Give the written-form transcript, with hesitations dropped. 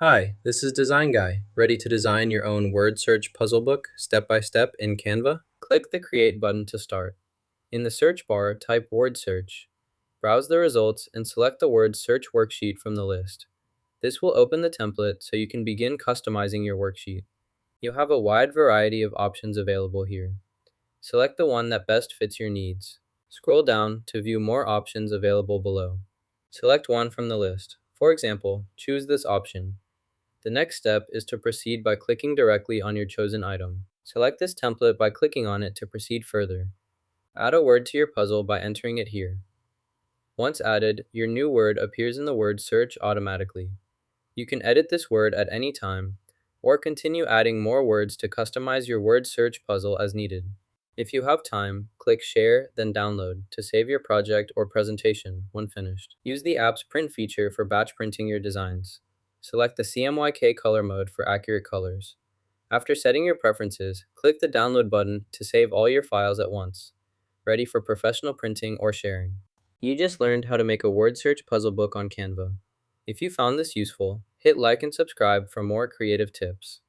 Hi, this is Design Guy. Ready to design your own word search puzzle book step by step in Canva? Click the Create button to start. In the search bar, type Word Search. Browse the results and select the word search worksheet from the list. This will open the template so you can begin customizing your worksheet. You'll have a wide variety of options available here. Select the one that best fits your needs. Scroll down to view more options available below. Select one from the list. For example, choose this option. The next step is to proceed by clicking directly on your chosen item. Select this template by clicking on it to proceed further. Add a word to your puzzle by entering it here. Once added, your new word appears in the word search automatically. You can edit this word at any time, or continue adding more words to customize your word search puzzle as needed. If you have time, click Share, then Download to save your project or presentation when finished. Use the app's print feature for batch printing your designs. Select the CMYK color mode for accurate colors. After setting your preferences, click the Download button to save all your files at once, ready for professional printing or sharing. You just learned how to make a word search puzzle book on Canva. If you found this useful, hit like and subscribe for more creative tips.